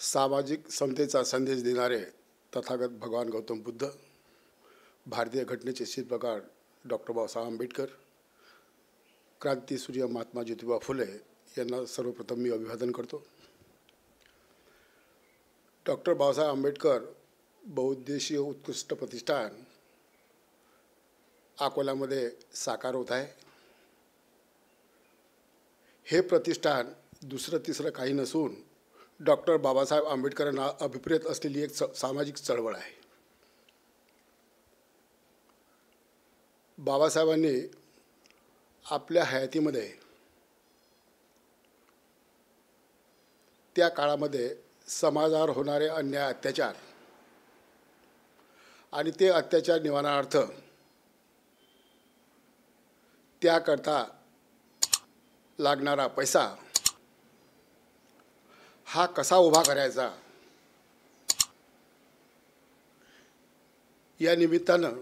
सामाजिक समतेचा संदेश देणारे तथागत भगवान गौतम बुद्ध, भारतीय घटनेचे शिल्पकार डॉक्टर बाबासाहेब आंबेडकर, क्रांतीसूर्य महात्मा ज्योतिबा फुले यांना सर्वप्रथम मी अभिवादन करतो. डॉक्टर बाबासाहेब आंबेडकर बहुउद्देशीय उत्कृष्ट प्रतिष्ठान अकोल्यामध्ये साकार होत आहे. हे प्रतिष्ठान दुसरं तिसरं काही नसून डॉक्टर बाबासाहेब आंबेडकरांना अभिप्रेत असलेली एक सामाजिक चळवळ आहे. बाबासाहेबांनी आपल्या हयातीमध्ये त्या काळामध्ये समाजावर होणारे अन्याय अत्याचार आणि ते अत्याचार निवारणार्थ त्याकरता लागणारा पैसा हा कसा उभा करायचा या निमित्तानं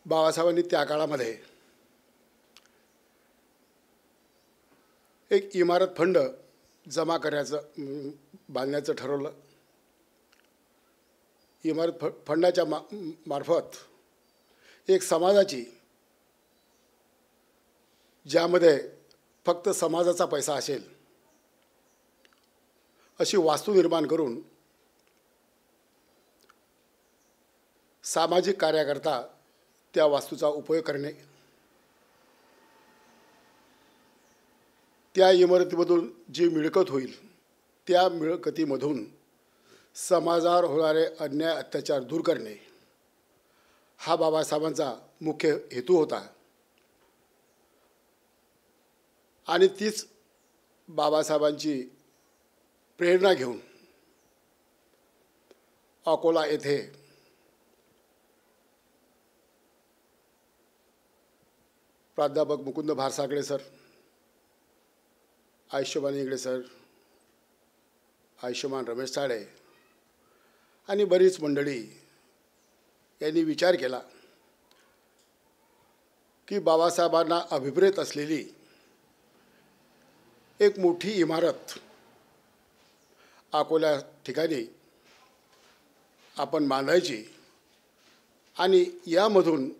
बाबासाहेबांनी त्या काळामध्ये एक इमारत फंड जमा करायचं बांधण्याचं ठरवलं. इमारत फंडाच्या मार्फत एक समाजाची, ज्यामध्ये फक्त समाजाचा पैसा असेल अशी वास्तू निर्माण करून सामाजिक कार्याकरता त्या वास्तूचा उपयोग करणे, त्या इमारतीमधून जी मिळकत होईल त्या मिळकतीमधून समाजावर होणारे अन्याय अत्याचार दूर करणे हा बाबासाहेबांचा मुख्य हेतू होता. आणि तीच बाबासाहेबांची प्रेरणा घेऊन अकोला येथे प्राध्यापक मुकुंद भारसागळे सर, आयुष्यमान इंगळे सर, आयुष्यमान रमेश साळे आणि बरीच मंडळी यांनी विचार केला की बाबासाहेबांना अभिप्रेत असलेली एक मोठी इमारत अकोला ठिकाणी आपण बांधायची आणि यामधून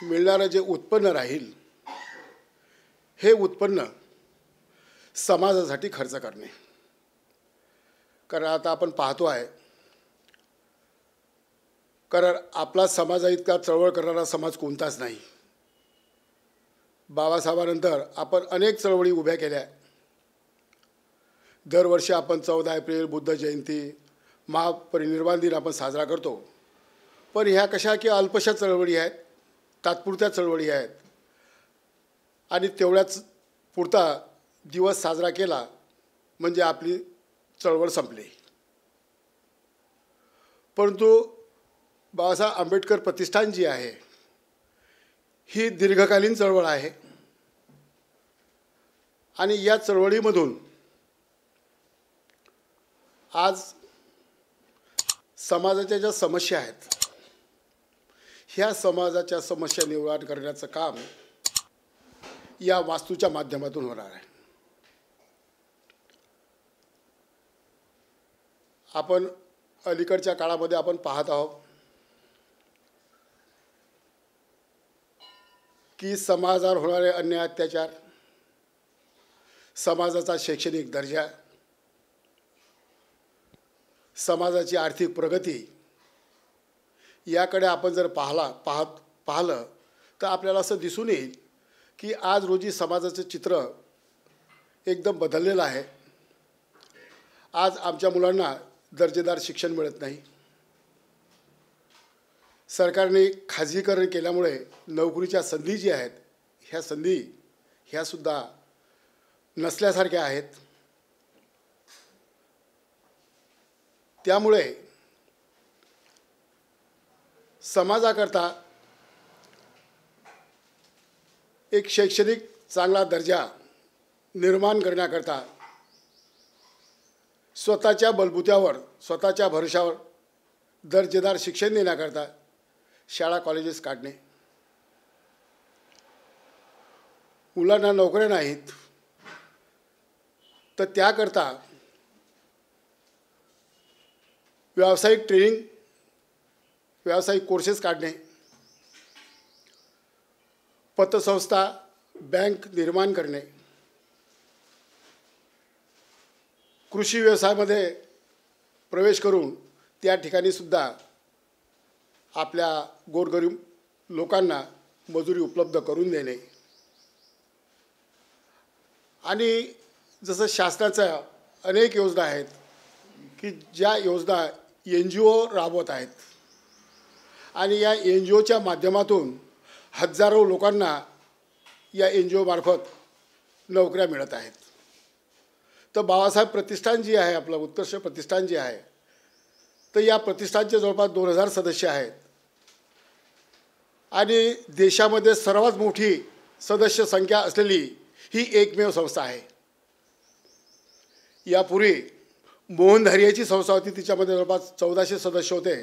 मिळणारं जे उत्पन्न राहील हे उत्पन्न समाजासाठी खर्च करणे. कारण आता आपण पाहतो आहे, कारण आपला समाजाइतका चळवळ करणारा समाज कोणताच नाही. बाबासाहेबांनंतर आपण अनेक चळवळी उभ्या केल्या. दरवर्षी आपण 14 एप्रिल बुद्ध जयंती, महापरिनिर्वाण दिन आपण साजरा करतो. पण ह्या कशा की अल्पशा चळवळी आहेत, तात्पुरत्या चळवळी आहेत आणि तेवढ्याच पुरता दिवस साजरा केला म्हणजे आपली चळवळ संपली. परंतु बाबासाहेब आंबेडकर प्रतिष्ठान जी आहे ही दीर्घकालीन चळवळ आहे आणि या चळवळीमधून आज समाजाच्या ज्या समस्या आहेत ह्या समाजाच्या समस्या निवारण करण्याचं काम या वास्तूच्या माध्यमातून होणार आहे. आपण अलीकडच्या काळामध्ये आपण पाहत आहोत की समाजावर होणारे अन्याय अत्याचार, समाजाचा शैक्षणिक दर्जा, समाजाची आर्थिक प्रगती याकडे आपण जर पाहिलं तर आपल्याला असं दिसून येईल की आज रोजी समाजाचं चित्र एकदम बदललेलं आहे. आज आमच्या मुलांना दर्जेदार शिक्षण मिळत नाही. सरकारने खाजगीकरण केल्यामुळे नोकरीच्या संधी जी आहेत ह्या संधी ह्यासुद्धा नसल्यासारख्या आहेत. त्यामुळे समाजाकरता एक शैक्षणिक चांगला दर्जा निर्माण करण्याकरता स्वतःच्या बलबुत्यावर, स्वतःच्या भरोशावर दर्जेदार शिक्षण देण्याकरता शाळा कॉलेजेस काढणे, मुलांना नोकऱ्या नाहीत तर त्याकरता व्यावसायिक ट्रेनिंग, व्यावसायिक कोर्सेस काढणे, पतसंस्था, बँक निर्माण करणे, कृषी व्यवसायामध्ये प्रवेश करून त्या ठिकाणी सुद्धा आपल्या गोरगरीब लोकांना मजुरी उपलब्ध करून देणे आणि जसं शासनाच्या अनेक योजना आहेत की ज्या योजना NGO राबवत आहेत आणि या NGOच्या माध्यमातून हजारो लोकांना या NGO मार्फत नोकऱ्या मिळत आहेत. तर बाबासाहेब प्रतिष्ठान जी आहे, आपलं उत्कर्ष प्रतिष्ठान जे आहे, तर या प्रतिष्ठानचे जवळपास 2000 सदस्य आहेत आणि देशामध्ये सर्वात मोठी सदस्य संख्या असलेली ही एकमेव संस्था आहे. यापूर्वी मोहन धारियाची संस्था होती, तिच्यामध्ये जवळपास 1400 सदस्य होते.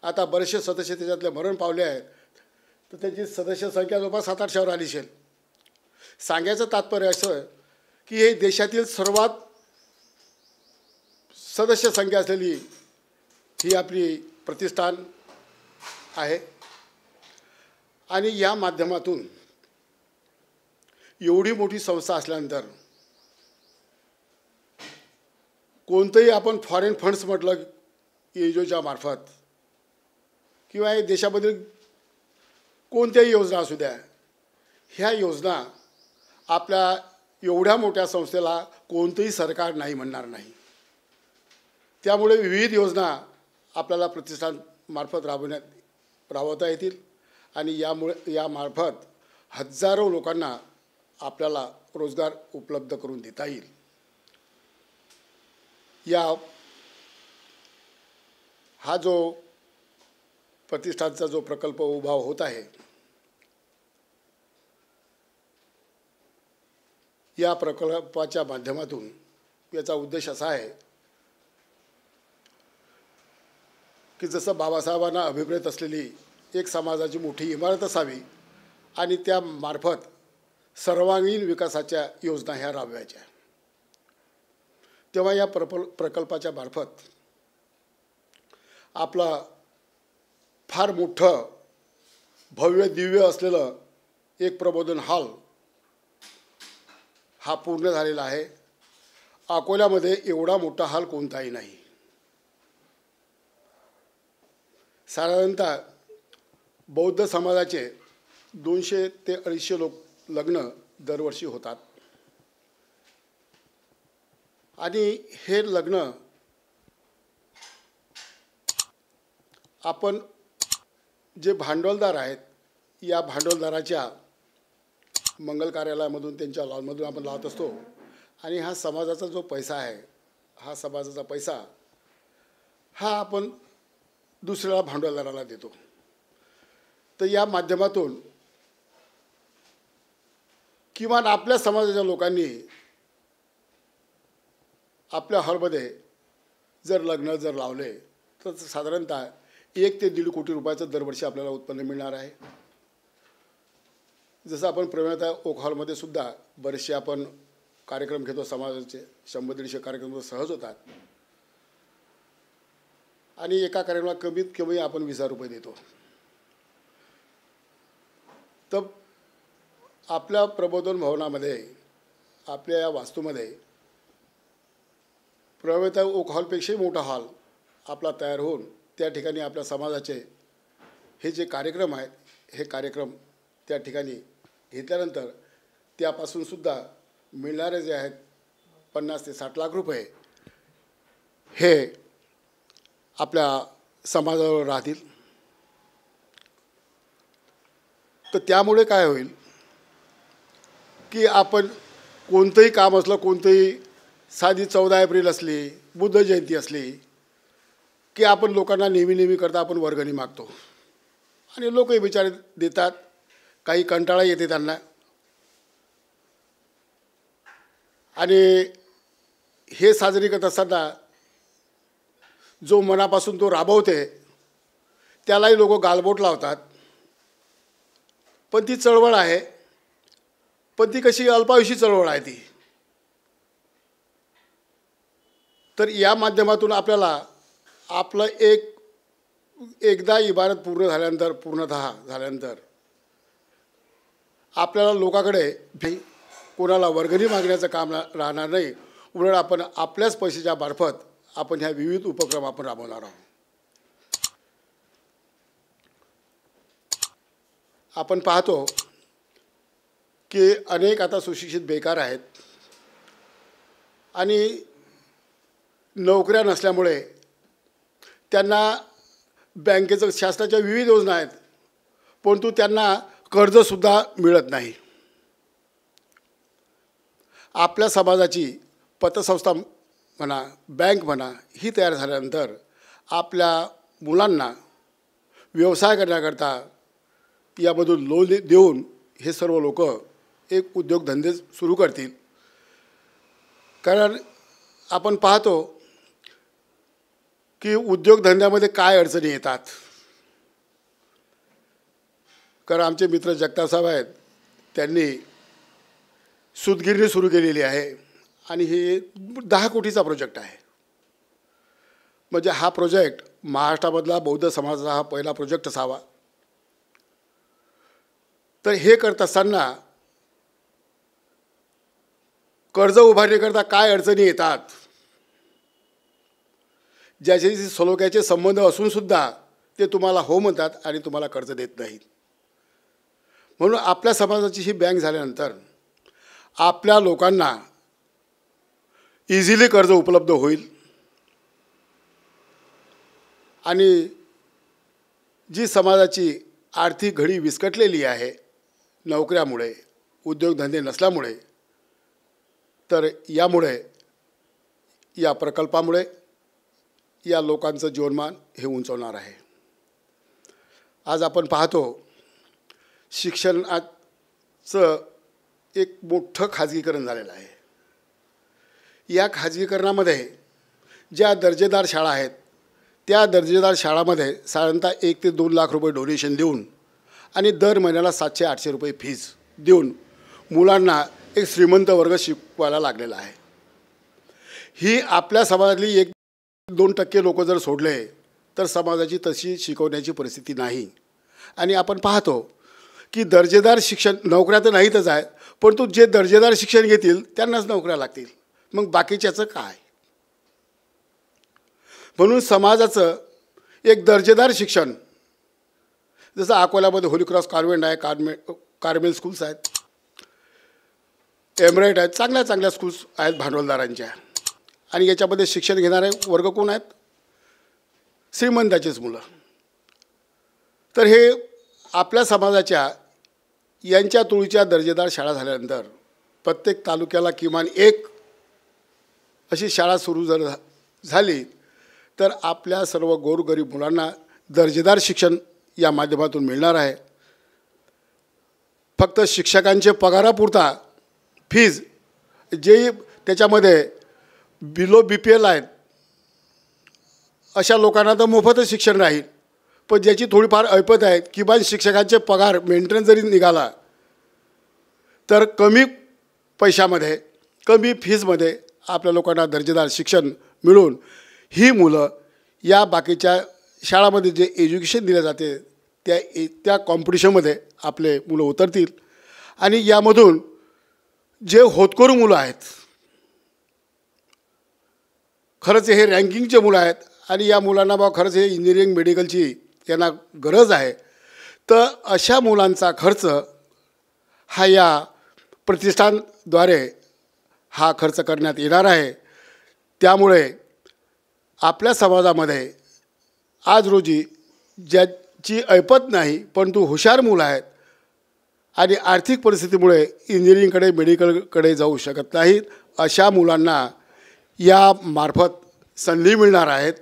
आता बरेचसे सदस्य त्याच्यातले मरण पावले आहेत, तर त्याची सदस्य संख्या जवळपास 700-800 वर आली असेल. सांगायचं तात्पर्य असं की हे देशातील सर्वात सदस्य संख्या असलेली ही आपली प्रतिष्ठान आहे आणि या माध्यमातून एवढी मोठी संस्था असल्यानंतर कोणतंही आपण फॉरेन फंड्स म्हटलं NGOच्या मार्फत किंवा हे देशामधील कोणत्याही योजना असू द्या, ह्या योजना आपल्या एवढ्या मोठ्या संस्थेला कोणतंही सरकार नाही म्हणणार नाही. त्यामुळे विविध योजना आपल्याला प्रतिष्ठानमार्फत राबवता येतील आणि या मार्फत हजारो लोकांना आपल्याला रोजगार उपलब्ध करून देता येईल. हा जो प्रतिष्ठानचा जो प्रकल्प उभा होत आहे, या प्रकल्पाच्या माध्यमातून याचा उद्देश असा आहे की जसं बाबासाहेबांना अभिप्रेत असलेली एक समाजाची मोठी इमारत असावी आणि त्या मार्फत सर्वांगीण विकासाच्या योजना ह्या राबवायच्या. तेव्हा या प्रकल्पाच्या मार्फत आपला फार मोठं भव्य दिव्य असलेलं एक प्रबोधन हॉल हा पूर्ण झालेला आहे. अकोल्यामध्ये एवढा मोठा हॉल कोणताही नाही. साधारणतः बौद्ध समाजाचे 200 ते 250 लग्न दरवर्षी होतात आणि हे लग्न आपण जे भांडवलदार आहेत, या भांडवलदाराच्या मंगल कार्यालयामधून, त्यांच्या लॉनमधून आपण लावत असतो आणि हा समाजाचा जो पैसा आहे, हा समाजाचा पैसा हा आपण दुसऱ्याला भांडवलदाराला देतो. तर या माध्यमातून किमान आपल्या समाजाच्या लोकांनी आपल्या हॉलमध्ये जर लग्न जर लावले तर साधारणतः 1 ते 1.5 कोटी रुपयाचं दरवर्षी आपल्याला उत्पन्न मिळणार आहे. जसं आपण प्रेमलता ओक हॉलमध्ये सुद्धा बरेचसे आपण कार्यक्रम घेतो, समाजाचे 100-150 कार्यक्रम सहज होतात आणि एका कार्यक्रमाला कमीत कमी आपण 20,000 रुपये देतो. तर आपल्या प्रबोधन भवनामध्ये, आपल्या या वास्तूमध्ये प्रेमलता ओक हॉलपेक्षाही मोठा हॉल आपला तयार होऊन त्या ठिकाणी आपल्या समाजाचे हे जे कार्यक्रम आहेत, हे कार्यक्रम त्या ठिकाणी घेतल्यानंतर त्यापासून सुद्धा मिळणारे जे आहेत 50 ते 60 लाख रुपये हे आपल्या समाजावर राहतील. तर त्यामुळे काय होईल की आपण कोणतंही काम असलं, कोणतंही साधी 14 एप्रिल असली, बुद्ध जयंती असली की आपण लोकांना नेहमी करता आपण वर्गणी मागतो आणि लोकही बिचारे देतात. काही कंटाळा येते त्यांना आणि हे साजरी करत असताना जो मनापासून तो राबवते त्यालाही लोक गालबोट लावतात. पण ती चळवळ आहे, पण ती कशी अल्पायुषी चळवळ आहे ती. तर या माध्यमातून आपल्याला आपलं एकदा इबारत पूर्णतः झाल्यानंतर आपल्याला लोकांकडे कोणाला वर्गणी मागण्याचं काम राहणार नाही. उलट आपण आपल्याच पैशाच्या मार्फत आपण ह्या विविध उपक्रम आपण राबवणार आहोत. आपण पाहतो की अनेक आता सुशिक्षित बेकार आहेत आणि नोकऱ्या नसल्यामुळे त्यांना बँकेचं शासनाच्या विविध योजना आहेत, परंतु त्यांना कर्जसुद्धा मिळत नाही. आपल्या समाजाची पतसंस्था म्हणा, बँक म्हणा, ही तयार झाल्यानंतर आपल्या मुलांना व्यवसाय करण्याकरता यामधून लोन देऊन हे सर्व लोक एक उद्योगधंदे सुरू करतील. कारण आपण पाहतो की उद्योगधंद्यामध्ये काय अडचणी येतात. कारण आमचे मित्र जगताप साहेब आहेत, त्यांनी सूतगिरणी सुरू केलेली आहे आणि हे 10 कोटीचा प्रोजेक्ट आहे. म्हणजे हा प्रोजेक्ट महाराष्ट्रामधला बौद्ध समाजाचा हा पहिला प्रोजेक्ट असावा. तर हे करत असताना कर्ज उभारणीकरता काय अडचणी येतात, ज्याच्याशी सलोख्याचे संबंध असूनसुद्धा ते तुम्हाला हो म्हणतात आणि तुम्हाला कर्ज देत नाहीत. म्हणून आपल्या समाजाची ही बँक झाल्यानंतर आपल्या लोकांना इझिली कर्ज उपलब्ध होईल आणि जी समाजाची आर्थिक घडी विस्कटलेली आहे नोकऱ्यामुळे, उद्योगधंदे नसल्यामुळे, तर यामुळे या प्रकल्पामुळे या लोकांचं जीवनमान हे उंचावणार आहे. आज आपण पाहतो शिक्षणाचं एक मोठं खाजगीकरण झालेलं आहे. या खाजगीकरणामध्ये ज्या दर्जेदार शाळा आहेत त्या दर्जेदार शाळामध्ये साधारणतः 1 ते 2 लाख रुपये डोनेशन देऊन आणि दर महिन्याला 700-800 रुपये फीज देऊन मुलांना एक श्रीमंत वर्ग शिकवायला लागलेला आहे. ही आपल्या समाजातली 1-2% लोक जर सोडले तर समाजाची तशी शिकवण्याची परिस्थिती नाही. आणि आपण पाहतो की दर्जेदार शिक्षण, नोकऱ्या तर नाहीतच आहे, परंतु जे दर्जेदार शिक्षण घेतील त्यांनाच नोकऱ्या लागतील. मग बाकीच्याचं काय? म्हणून समाजाचं एक दर्जेदार शिक्षण, जसं अकोल्यामध्ये होली क्रॉस कॉन्व्हेंट आहे, कार्मेल स्कूल्स आहेत, एमराईट आहेत, चांगल्या चांगल्या स्कूल्स आहेत भांडवलदारांच्या. आणि याच्यामध्ये शिक्षण घेणारे वर्ग कोण आहेत? श्रीमंताचेच मुलं. तर हे आपल्या समाजाच्या यांच्या तुळीच्या दर्जेदार शाळा झाल्यानंतर प्रत्येक तालुक्याला किमान एक अशी शाळा सुरू जर झाली तर आपल्या सर्व गोरगरीब मुलांना दर्जेदार शिक्षण या माध्यमातून मिळणार आहे. फक्त शिक्षकांचे पगारापुरता फीज, जे त्याच्यामध्ये बिलो BPL आहेत अशा लोकांना तर मोफतच शिक्षण राहील, पण ज्याची थोडीफार ऐपत आहे किमान शिक्षकांचे पगार मेंटेनन्स जरी निघाला तर कमी पैशामध्ये, कमी फीजमध्ये आपल्या लोकांना दर्जेदार शिक्षण मिळून ही मुलं या बाकीच्या शाळामध्ये जे एज्युकेशन दिले जाते त्या कॉम्पिटिशनमध्ये आपले मुलं उतरतील. आणि यामधून जे होतकरू मुलं आहेत, खरंच हे रँकिंगचे मुलं आहेत आणि या मुलांना बा खरंच हे इंजिनिअरिंग मेडिकलची त्यांना गरज आहे, तर अशा मुलांचा खर्च हा या प्रतिष्ठानद्वारे हा खर्च करण्यात येणार आहे. त्यामुळे आपल्या समाजामध्ये आज रोजी ज्याची ऐपत नाही परंतु हुशार मुलं आहेत आणि आर्थिक परिस्थितीमुळे इंजिनिअरिंगकडे, मेडिकलकडे जाऊ शकत नाहीत, अशा मुलांना या मार्फत संधी मिळणार आहेत.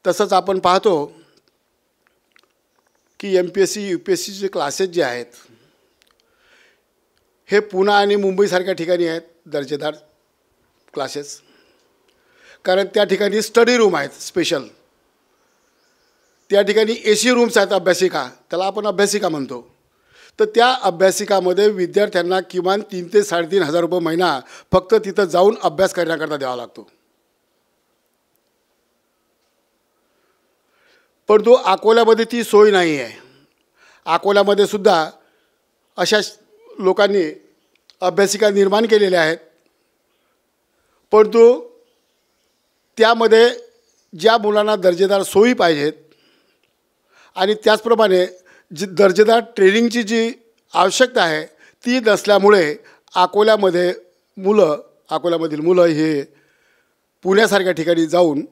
तसंच आपण पाहतो की MPSC UPSCचे क्लासेस जे आहेत हे पुणे आणि मुंबईसारख्या ठिकाणी आहेत दर्जेदार क्लासेस. कारण त्या ठिकाणी स्टडी रूम आहेत स्पेशल, त्या ठिकाणी AC रूम्स आहेत, अभ्यासिका, त्याला आपण अभ्यासिका म्हणतो. तर त्या अभ्यासिकामध्ये विद्यार्थ्यांना किमान 3 ते 3.5 हजार रुपये महिना फक्त तिथं जाऊन अभ्यास करण्याकरता द्यावा लागतो. परंतु अकोल्यामध्ये ती सोय नाही आहे. अकोल्यामध्ये सुद्धा अशा लोकांनी अभ्यासिका निर्माण केलेल्या आहेत, परंतु त्यामध्ये ज्या मुलांना दर्जेदार सोयी पाहिजेत आणि त्याचप्रमाणे जी दर्जेदार ट्रेनिंगची जी आवश्यकता आहे ती नसल्यामुळे अकोल्यामधील मुलं हे पुण्यासारख्या ठिकाणी जाऊन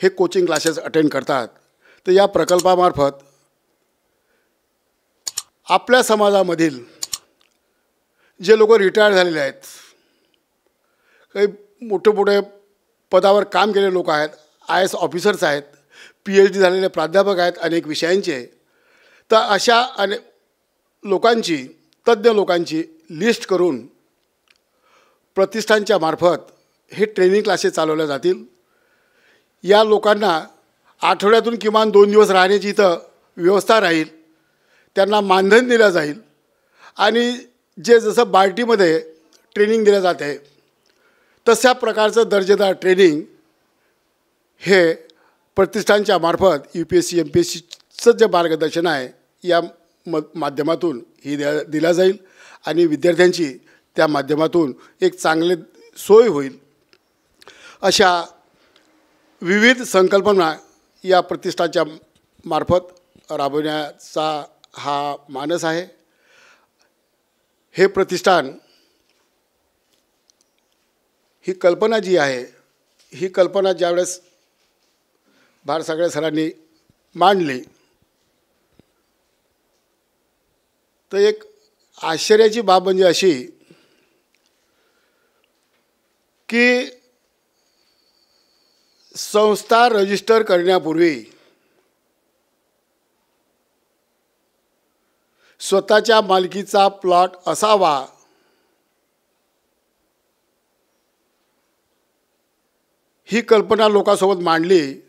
हे कोचिंग क्लासेस अटेंड करतात. तर या प्रकल्पामार्फत आपल्या समाजामधील जे लोक रिटायर झालेले आहेत, काही मोठे पदावर काम केलेले लोक आहेत, IAS ऑफिसर्स आहेत, PhD झालेले प्राध्यापक आहेत अनेक विषयांचे, तर अशा अनेक लोकांची, तज्ज्ञ लोकांची लिस्ट करून प्रतिष्ठानच्या मार्फत हे ट्रेनिंग क्लासेस चालवले जातील. या लोकांना आठवड्यातून किमान 2 दिवस राहण्याची इथं व्यवस्था राहील, त्यांना मानधन दिलं जाईल आणि जे जसं बार्टीमध्ये ट्रेनिंग दिलं जाते तशा प्रकारचं दर्जेदार ट्रेनिंग हे प्रतिष्ठानच्या मार्फत UPSC MPSCचं जे मार्गदर्शन आहे या माध्यमातून ही दिला जाईल आणि विद्यार्थ्यांची त्या माध्यमातून एक चांगले सोय होईल. अशा विविध संकल्पना या प्रतिष्ठानच्या मार्फत राबवण्याचा हा मानस आहे. हे प्रतिष्ठान, ही कल्पना जी आहे, ही कल्पना ज्यावेळेस भारसागळे सरांनी मांडली तर एक आश्चर्याची बाब म्हणजे अशी की संस्था रजिस्टर करण्यापूर्वी स्वतःच्या मालकीचा प्लॉट असावा ही कल्पना लोकांसोबत मांडली.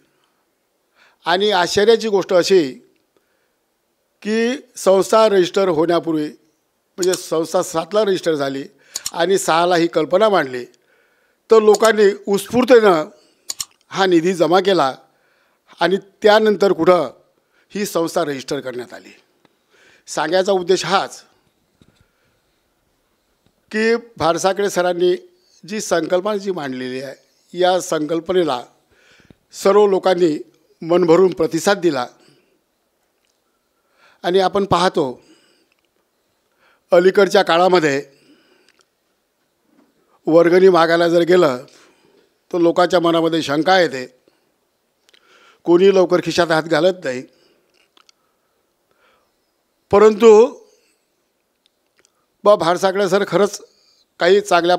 आणि आश्चर्याची गोष्ट अशी की संस्था रजिस्टर होण्यापूर्वी, म्हणजे संस्था 7ला रजिस्टर झाली आणि 6ला ही कल्पना मांडली, तर लोकांनी उत्स्फूर्ततेनं हा निधी जमा केला आणि त्यानंतर कुठं ही संस्था रजिस्टर करण्यात आली. सांगायचा उद्देश हाच की भारसागळे सरांनी जी संकल्पना जी मांडलेली आहे, या संकल्पनेला सर्व लोकांनी मनभरून प्रतिसाद दिला. आणि आपण पाहतो अलीकडच्या काळामध्ये वर्गणी मागायला जर गेलं तर लोकांच्या मनामध्ये शंका येते, कोणी लवकर खिशात हात घालत नाही. परंतु भारसागळे सर खरंच काही चांगल्या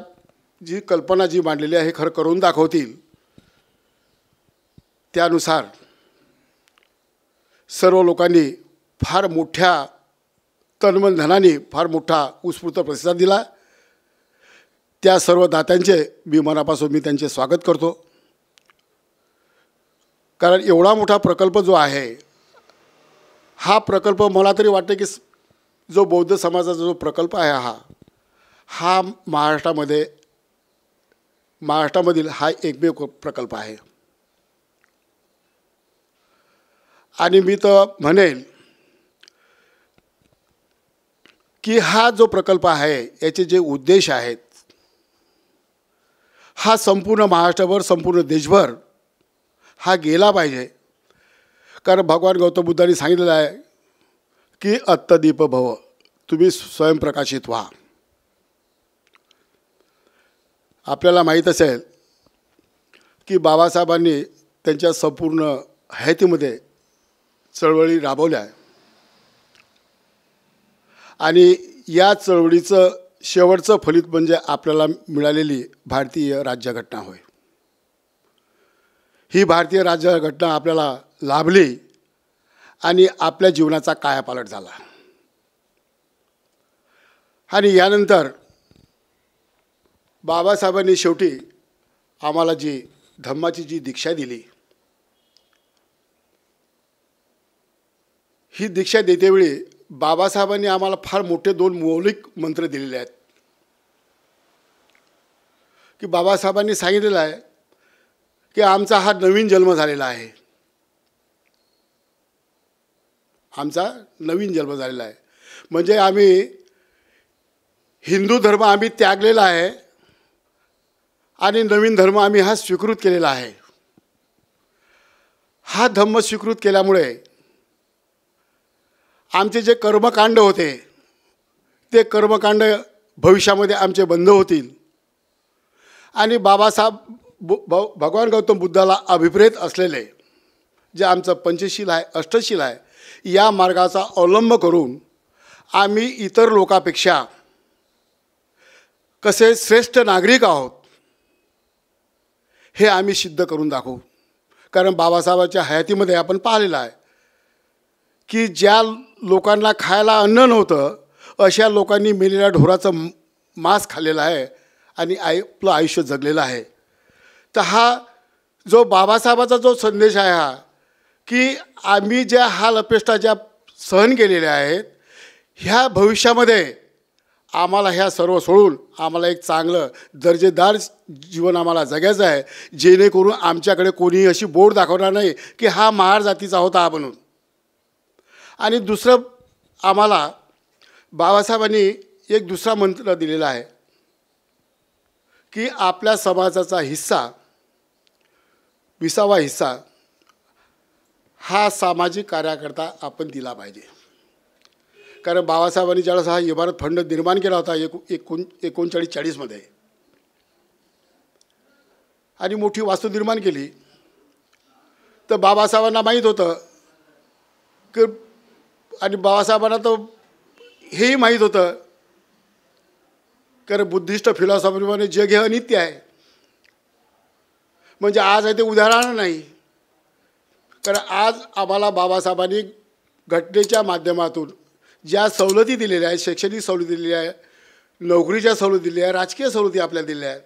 जी कल्पना जी मांडलेली आहे खरं करून दाखवतील. त्यानुसार सर्व लोकांनी फार मोठ्या तनमन धनाने फार मोठा उत्स्फूर्त प्रतिसाद दिला. त्या सर्व दात्यांचे मी त्यांचे स्वागत करतो. कारण एवढा मोठा प्रकल्प जो आहे, हा प्रकल्प मला तरी वाटते की जो बौद्ध समाजाचा जो प्रकल्प आहे हा महाराष्ट्रामधील हा एकमेव प्रकल्प आहे. आणि मी तर म्हणेल की हा जो प्रकल्प आहे याचे जे उद्देश आहेत हा संपूर्ण महाराष्ट्रभर, संपूर्ण देशभर हा गेला पाहिजे. कारण भगवान गौतम बुद्धांनी सांगितलेलं आहे की अत्तदीप भव, तुम्ही स्वयंप्रकाशित व्हा. आपल्याला माहीत असेल की बाबासाहेबांनी त्यांच्या संपूर्ण हयातीमध्ये चळवळी राबवल्या आणि या चळवळीचं शेवटचं फलित म्हणजे आपल्याला मिळालेली भारतीय राज्यघटना होय. ही भारतीय राज्यघटना आपल्याला लाभली आणि आपल्या जीवनाचा कायापालट झाला. आणि यानंतर बाबासाहेबांनी शेवटी आम्हाला जी धम्माची जी दीक्षा दिली, ही दीक्षा देतेवेळी बाबासाहेबांनी आम्हाला फार मोठे 2 मौलिक मंत्र दिलेले आहेत. की बाबासाहेबांनी सांगितलेलं आहे की आमचा हा नवीन जन्म झालेला आहे आमचा नवीन जन्म झालेला आहे. म्हणजे आम्ही हिंदू धर्म आम्ही त्यागलेला आहे आणि नवीन धर्म आम्ही हा स्वीकृत केलेला आहे. हा धम्म स्वीकृत केल्यामुळे आमचे जे कर्मकांड होते ते कर्मकांड भविष्यामध्ये आमचे बंद होतील आणि बाबासाहेब भगवान गौतम बुद्धाला अभिप्रेत असलेले जे आमचं पंचशील आहे, अष्टशील आहे, या मार्गाचा अवलंब करून आम्ही इतर लोकांपेक्षा कसे श्रेष्ठ नागरिक आहोत हे आम्ही सिद्ध करून दाखवू. कारण बाबासाहेबांच्या हयातीमध्ये आपण पाहिलेलं आहे की ज्या लोकांना खायला अन्न नव्हतं अशा लोकांनी मेलेल्या ढोराचं मांस खाल्लेलं आहे आणि आपलं आयुष्य जगलेलं आहे. तर हा जो बाबासाहेबाचा जो संदेश आहे हा की आम्ही ज्या हाल अपेष्टा ज्या सहन केलेल्या आहेत ह्या भविष्यामध्ये आम्हाला ह्या सर्व सोडून आम्हाला एक चांगलं दर्जेदार जीवन आम्हाला जगायचं आहे, जेणेकरून आमच्याकडे कोणीही अशी बोट दाखवणार नाही की हा महार जातीचा होता म्हणून. आणि दुसरं आम्हाला बाबासाहेबांनी एक दुसरा मंत्र दिलेला आहे की आपल्या समाजाचा हिस्सा 20वा हिस्सा हा सामाजिक कार्याकरता आपण दिला पाहिजे. कारण बाबासाहेबांनी ज्यावेळेस हा इमारत फंड निर्माण केला होता 39-40 आणि मोठी वास्तू निर्माण केली, तर बाबासाहेबांना माहीत होतं की आणि बाबासाहेबांना तर हेही माहीत होतं कारण बुद्धिस्ट फिलॉसॉफीप्रमाणे जग हे अनित्य आहे. म्हणजे आज आहे ते उद्या राहणार नाही. कारण आज आम्हाला बाबासाहेबांनी घटनेच्या माध्यमातून ज्या सवलती दिलेल्या आहेत, शैक्षणिक सवलती दिलेल्या आहे, नोकरीच्या सवलती दिलेल्या आहे, राजकीय सवलती आपल्याला दिलेल्या आहेत,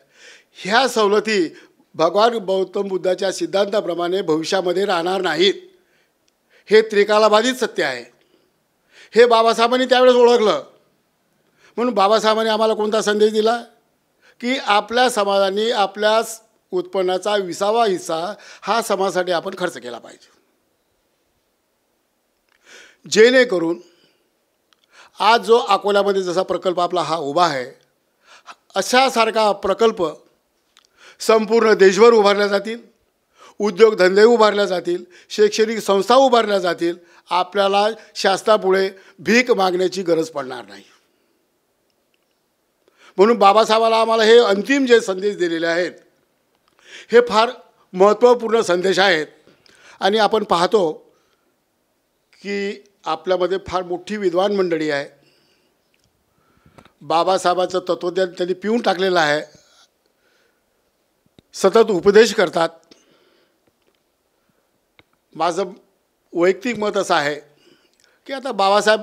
ह्या सवलती भगवान गौतम बुद्धाच्या सिद्धांताप्रमाणे भविष्यामध्ये राहणार नाहीत. हे त्रिकालाबाधित सत्य आहे. हे बाबासाहेबांनी त्यावेळेस ओळखलं. म्हणून बाबासाहेबांनी आम्हाला कोणता संदेश दिला की आपल्या समाजाने आपल्या उत्पन्नाचा 20वा हिस्सा हा समाजासाठी आपण खर्च केला पाहिजे, जेणेकरून आज जो अकोल्यामध्ये जसा प्रकल्प आपला हा उभा आहे अशासारखा प्रकल्प संपूर्ण देशभर उभारल्या जातील, उद्योगधंदे उभारल्या जातील, शैक्षणिक संस्था उभारल्या जातील. आपल्याला शासनापुढे भीक मागण्याची गरज पडणार नाही. म्हणून बाबासाहेबाला आम्हाला हे अंतिम जे संदेश दिलेले आहेत हे फार महत्त्वपूर्ण संदेश आहेत. आणि आपण पाहतो की आपल्यामध्ये फार मोठी विद्वान मंडळी आहे. बाबासाहेबाचं तत्त्वज्ञान त्यांनी पिऊन टाकलेलं आहे, सतत उपदेश करतात. माझं वैयक्तिक मत असं आहे की आता बाबासाहेब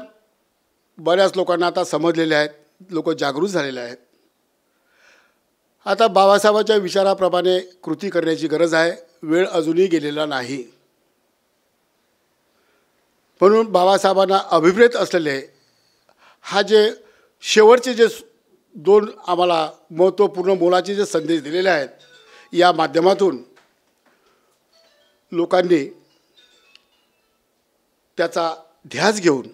बऱ्याच लोकांना आता समजलेले आहेत, लोक जागृत झालेले आहेत. आता बाबासाहेबांच्या विचाराप्रमाणे कृती करण्याची गरज आहे. वेळ अजूनही गेलेला नाही. म्हणून बाबासाहेबांना अभिप्रेत असलेले हा जे शेवटचे जे 2 आम्हाला महत्त्वपूर्ण मोलाचे जे संदेश दिलेले आहेत, या माध्यमातून लोकांनी त्याचा ध्यास घेऊन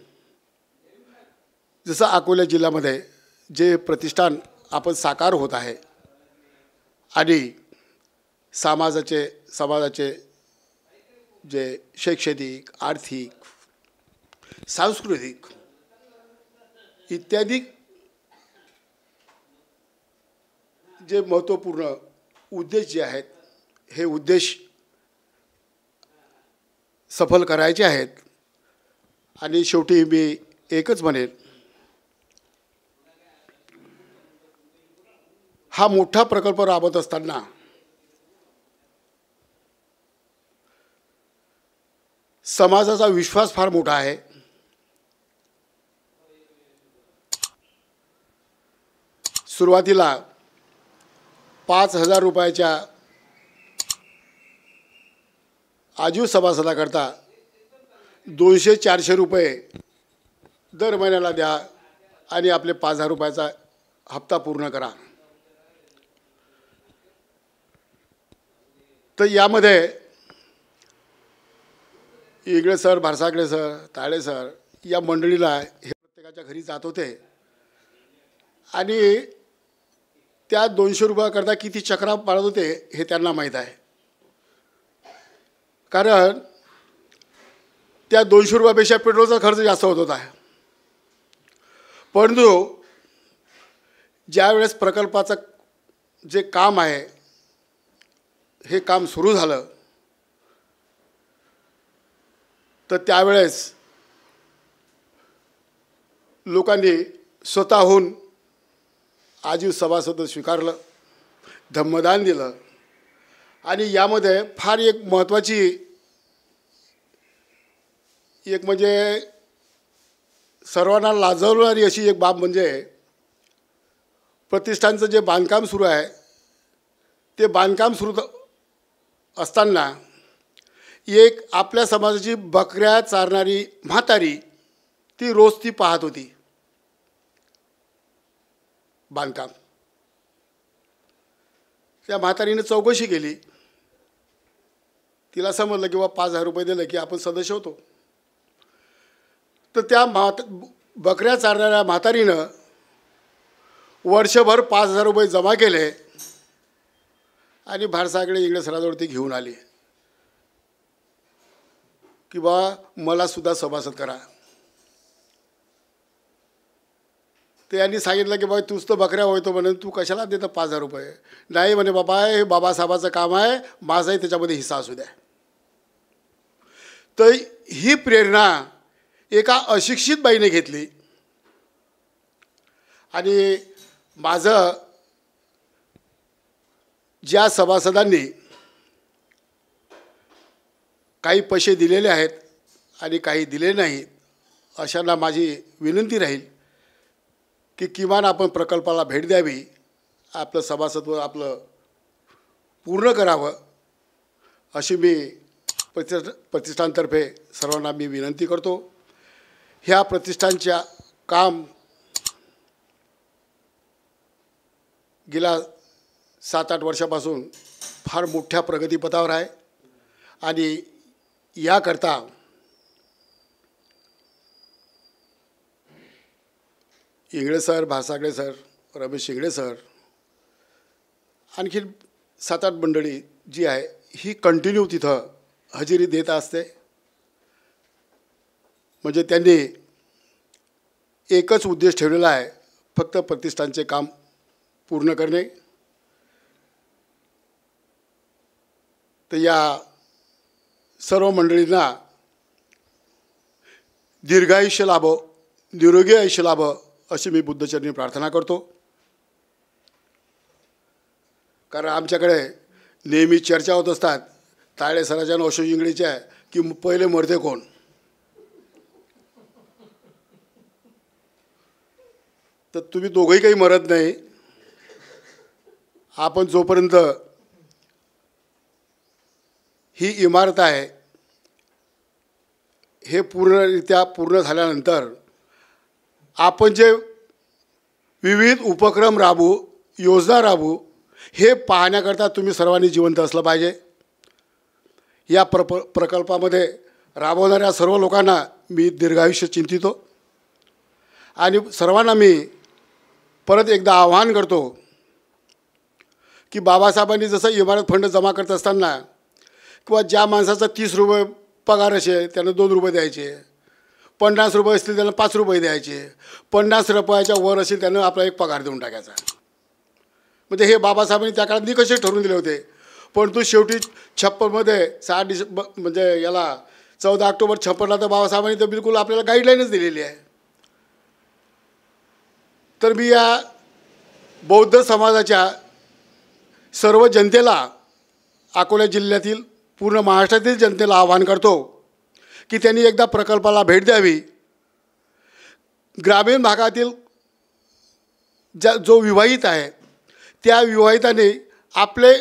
जसं अकोला जिल्ह्यामध्ये जे प्रतिष्ठान आपण साकार होत आहे आणि समाजाचे जे शैक्षणिक, आर्थिक, सांस्कृतिक इत्यादी जे महत्त्वपूर्ण उद्देश जे आहेत हे उद्देश सफल करायचे आहेत. आणि शेवटी मी एकच म्हणेन, हा मोठा प्रकल्प राबवत असताना समाजाचा विश्वास फार मोठा आहे. सुरुवातीला 5,000 रुपयाच्या आजीव सभासदाकरता 200-400 रुपये दर महिन्याला द्या आणि आपले 5,000 रुपयाचा हप्ता पूर्ण करा. तर यामध्ये इंगळे सर, भारसागळे सर, ताळे सर या मंडळीला हे प्रत्येकाच्या घरी जात होते आणि त्या 200 रुपयाकरता किती चक्रा पाळत होते हे त्यांना माहीत आहे. कारण त्या 200 रुपयापेक्षा पेट्रोलचा खर्च जास्त होत होता. परंतु ज्यावेळेस प्रकल्पाचं जे काम आहे हे काम सुरू झालं तर त्यावेळेस लोकांनी स्वतःहून आजीव सभासद स्वीकारलं, धम्मदान दिलं आणि यामध्ये फार एक महत्त्वाची एक म्हणजे सर्वांना लाजवणारी अशी एक बाब म्हणजे प्रतिष्ठानचं जे बांधकाम सुरू आहे ते बांधकाम सुरू असताना एक आपल्या समाजाची बकऱ्या चारणारी म्हातारी ती रोज ती पाहत होती बांधकाम. त्या म्हातारीने चौकशी केली. तिला समजलं की 5,000 रुपये दिले की आपण सदस्य होतो. तर त्या बकऱ्या चारणाऱ्या म्हातारीनं वर्षभर 5,000 रुपये जमा केले आणि भारसागळे इंगळे सराजवळ ती घेऊन आली की बा मला सुद्धा सभासद करा. ते यांनी सांगितलं की बाबा तूच तर बकऱ्या होतो म्हणून तू कशाला देतं 5,000 रुपये. नाही म्हणे बाबा हे बाबासाहेबाचं काम आहे, माझाही त्याच्यामध्ये हिस्सा असू द्या. तर ही प्रेरणा एका अशिक्षित बाईने घेतली आणि माझं ज्या सभासदांनी काही पैसे दिलेले आहेत आणि काही दिले नाहीत अशांना माझी विनंती राहील की किमान आपण प्रकल्पाला भेट द्यावी, आपलं सभासदत्व आपलं पूर्ण करावं अशी मी प्रतिष्ठानतर्फे सर्वांना मी विनंती करतो. ह्या प्रतिष्ठानच्या काम गेल्या 7-8 वर्षापासून फार मोठ्या प्रगतीपथावर आहे आणि याकरता Ingle sir, Bhasagale sir, Ramesh Ingle sir आणखी 7-8 मंडळी जी आहे ही कंटिन्यू तिथं हजेरी देत असते. म्हणजे त्यांनी एकच उद्देश ठेवलेला आहे, फक्त प्रतिष्ठानचे काम पूर्ण करणे. तर या सर्व मंडळींना दीर्घायुष्य लाभो, निरोगी आयुष्य लाभो अशी मी बुद्धचरणी प्रार्थना करतो. कारण आमच्याकडे नेहमी चर्चा होत असतात ताळे सराच्या आणि अशोक इंगळेच्या की पहिले मरते कोण. तर तुम्ही दोघंही काही मरत नाही. आपण जोपर्यंत ही इमारत आहे हे पूर्णरित्या पूर्ण झाल्यानंतर आपण जे विविध उपक्रम राबवू, योजना राबवू हे पाहण्याकरता तुम्ही सर्वांनी जिवंत असलं पाहिजे. या प्रकल्पामध्ये राबवणाऱ्या सर्व लोकांना मी दीर्घायुष्य चिंतितो आणि सर्वांना मी परत एकदा आवाहन करतो की बाबासाहेबांनी जसं इमारत फंड जमा करत असताना किंवा ज्या माणसाचा 30 रुपये पगार असेल त्यांना 2 रुपये द्यायचे, 50 रुपये असतील त्यांना 5 रुपये द्यायचे, 50 रुपयाच्या वर असेल त्यांना आपला एक पगार देऊन टाकायचा. म्हणजे हे बाबासाहेबांनी त्या काळात निकष ठरवून दिले होते. परंतु शेवटी 56मध्ये 6 डिसेंबर म्हणजे याला 14 ऑक्टोबर 56ला तर बाबासाहेबांनी तर बिलकुल आपल्याला गाईडलाईनच दिलेली आहे. तर मी या बौद्ध समाजाच्या सर्व जनतेला, अकोला जिल्ह्यातील पूर्ण महाराष्ट्रातील जनतेला आवाहन करतो की त्यांनी एकदा प्रकल्पाला भेट द्यावी. ग्रामीण भागातील जो विवाहित आहे त्या विवाहिताने आपले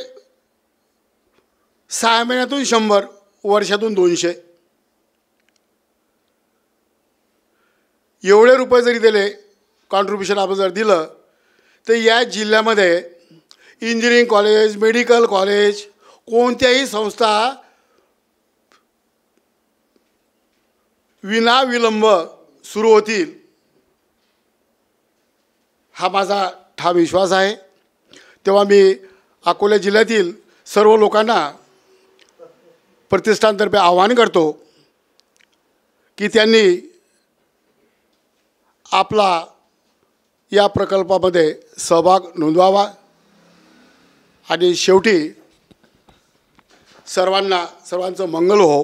6 महिन्यातून 100, वर्षातून 200 एवढे रुपये जरी दिले, कॉन्ट्रिब्युशन आपण जर दिलं तर या जिल्ह्यामध्ये इंजिनिअरिंग कॉलेज, मेडिकल कॉलेज, कोणत्याही संस्था विनाविलंब सुरू होतील हा माझा ठाम विश्वास आहे। तेव्हा मी अकोला जिल्ह्यातील सर्व लोकांना प्रतिष्ठानतर्फे आवाहन करतो की त्यांनी आपला या प्रकल्पामध्ये सहभाग नोंदवावा आणि शेवटी सर्वांचं मंगल हो।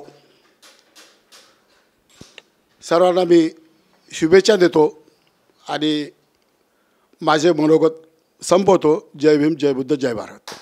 सर्वांना मी शुभेच्छा देतो आणि माझे मनोगत संपवतो। जय भीम, जय बुद्ध, जय भारत।